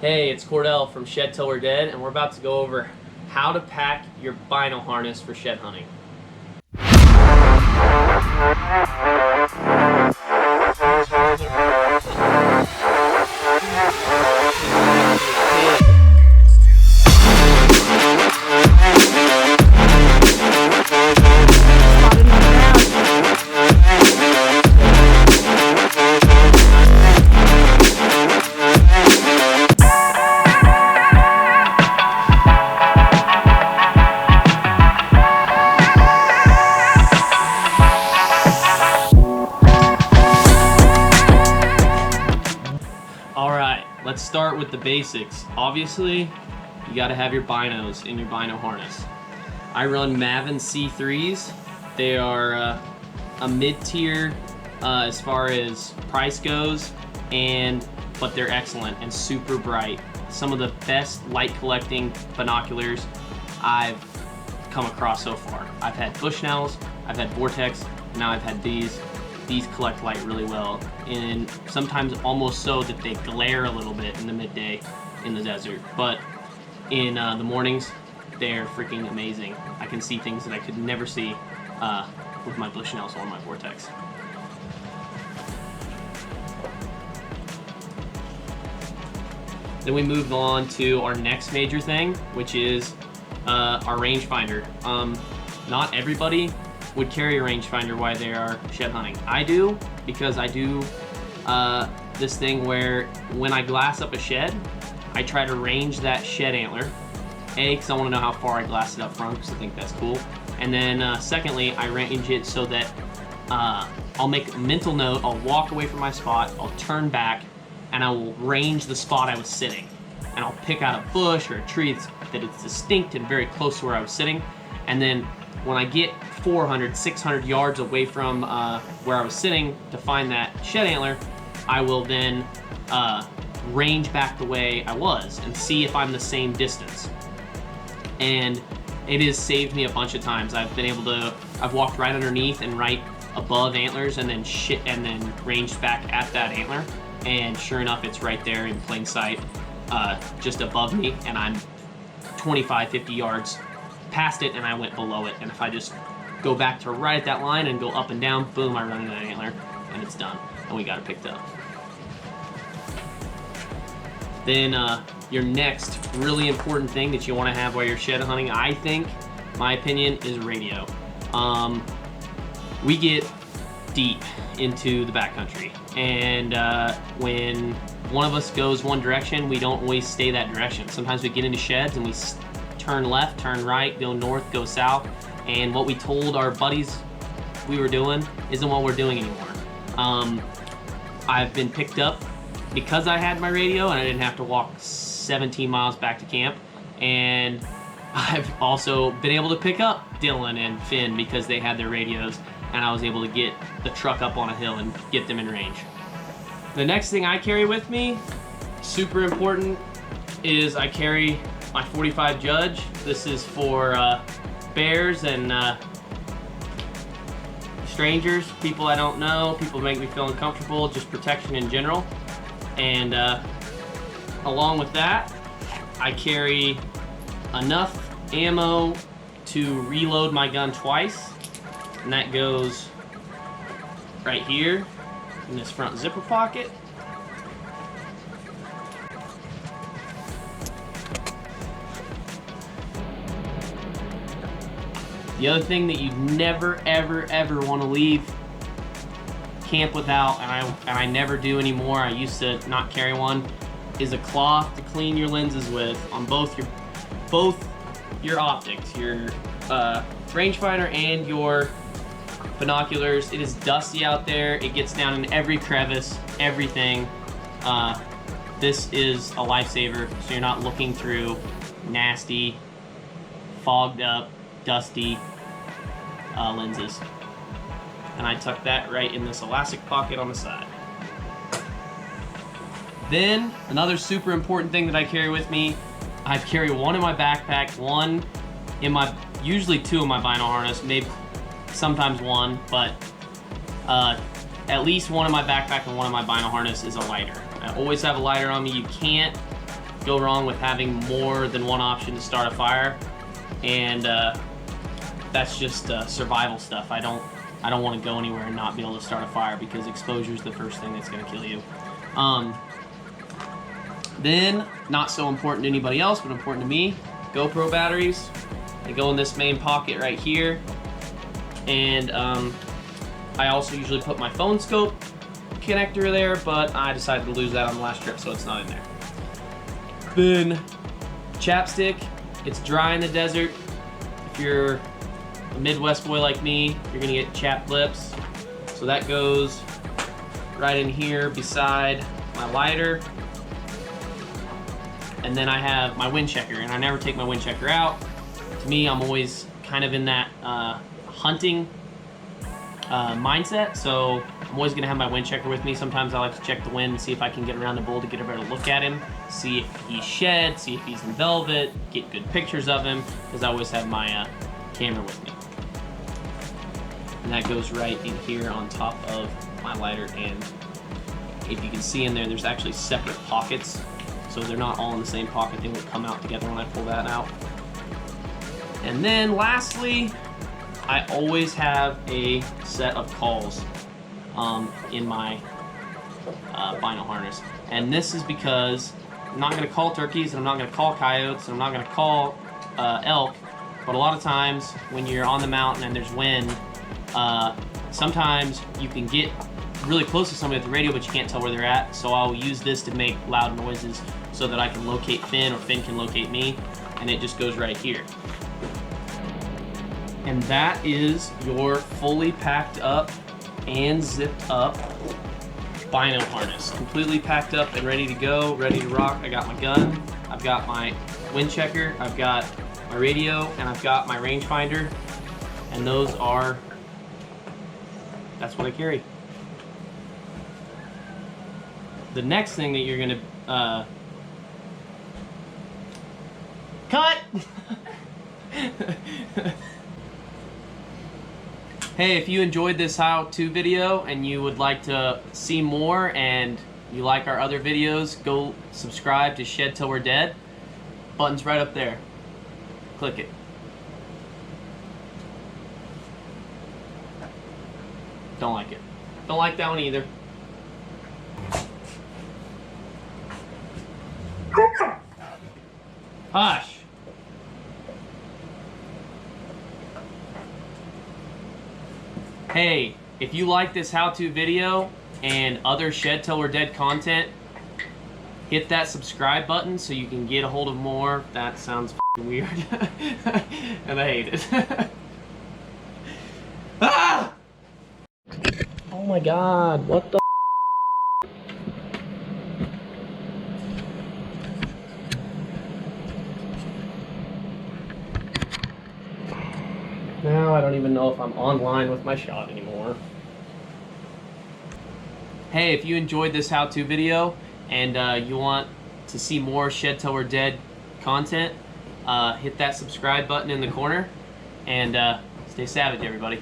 Hey, it's Cordell from Shed Till We're Dead, and we're about to go over how to pack your Bino harness for shed hunting. Alright, let's start with the basics. Obviously, you gotta have your binos in your bino harness. I run Maven C3s. They are a mid-tier as far as price goes, but they're excellent and super bright. Some of the best light collecting binoculars I've come across so far. I've had Bushnells, I've had Vortex, and now I've had these. These collect light really well, and sometimes almost so that they glare a little bit in the midday in the desert. But in the mornings, they're freaking amazing. I can see things that I could never see with my Bushnells or my Vortex. Then we move on to our next major thing, which is our rangefinder. Not everybody would carry a rangefinder while they are shed hunting. I do, because I do this thing where when I glass up a shed, I try to range that shed antler. A, because I want to know how far I glass it up from, because I think that's cool. And then secondly, I range it so that I'll make a mental note, I'll walk away from my spot, I'll turn back, and I will range the spot I was sitting. And I'll pick out a bush or a tree that is distinct and very close to where I was sitting. And then when I get 400, 600 yards away from where I was sitting to find that shed antler, I will then range back the way I was and see if I'm the same distance. And it has saved me a bunch of times. I've walked right underneath and right above antlers and then ranged back at that antler. And sure enough, it's right there in plain sight, just above me, and I'm 25, 50 yards past it, and I went below it. And if I just go back to right at that line and go up and down, boom, I run into that antler, and it's done, and we got it picked up. Then your next really important thing that you want to have while you're shed hunting, I think, my opinion, is radio. We get deep into the backcountry, and when one of us goes one direction, we don't always stay that direction. Sometimes we get into sheds and we turn left, turn right, go north, go south, and what we told our buddies we were doing isn't what we're doing anymore. I've been picked up because I had my radio and I didn't have to walk 17 miles back to camp, and I've also been able to pick up Dylan and Finn because they had their radios, and I was able to get the truck up on a hill and get them in range. The next thing I carry with me, super important, is I carry my 45 Judge. This is for bears and strangers, people I don't know, people make me feel uncomfortable, just protection in general. And along with that, I carry enough ammo to reload my gun twice, and that goes right here in this front zipper pocket. The other thing that you never, ever, ever want to leave camp without, and I never do anymore, I used to not carry one, is a cloth to clean your lenses with on both your optics, your rangefinder and your binoculars. It is dusty out there. It gets down in every crevice, everything. This is a lifesaver, so you're not looking through nasty, fogged up, dusty lenses. And I tuck that right in this elastic pocket on the side. Then, another super important thing that I carry with me, I carry one in my backpack, one in my, usually two in my vinyl harness, maybe sometimes one, but at least one in my backpack and one in my vinyl harness is a lighter. I always have a lighter on me. You can't go wrong with having more than one option to start a fire, and that's just survival stuff. I don't want to go anywhere and not be able to start a fire, because exposure is the first thing that's going to kill you. Then, not so important to anybody else, but important to me, GoPro batteries. They go in this main pocket right here, and I also usually put my phone scope connector there, but I decided to lose that on the last trip, so it's not in there. Then chapstick, it's dry in the desert. If you're a Midwest boy like me, you're gonna get chapped lips. So that goes right in here beside my lighter. And then I have my wind checker, and I never take my wind checker out. To me, I'm always kind of in that hunting mindset, so I'm always gonna have my wind checker with me. Sometimes I like to check the wind and see if I can get around the bull to get a better look at him, see if he's shed, see if he's in velvet, get good pictures of him, because I always have my camera with me. And that goes right in here on top of my lighter, and if you can see in there, there's actually separate pockets, so they're not all in the same pocket. They will come out together when I pull that out. And then lastly, I always have a set of calls in my Bino harness. And this is because I'm not going to call turkeys, and I'm not going to call coyotes, and I'm not going to call elk, but a lot of times when you're on the mountain and there's wind, sometimes you can get really close to somebody with the radio, but you can't tell where they're at. So I'll use this to make loud noises so that I can locate Finn, or Finn can locate me, and it just goes right here. And that is your fully packed up and zipped up Bino harness. Completely packed up and ready to go, ready to rock. I got my gun, I've got my wind checker, I've got my radio, and I've got my rangefinder. And that's what I carry. The next thing that you're gonna, cut! Hey, if you enjoyed this how-to video and you would like to see more, and you like our other videos, go subscribe to Shed Till We're Dead. Button's right up there. Click it. Don't like it. Don't like that one either. Hush. Hey, if you like this how-to video and other Shed Till We're Dead content, hit that subscribe button so you can get a hold of more. That sounds f***ing weird. And I hate it. Ah! Oh my god, what the Now I don't even know if I'm online with my shot anymore. Hey, if you enjoyed this how-to video and you want to see more Shed Till We're Dead content, hit that subscribe button in the corner, and stay savage, everybody.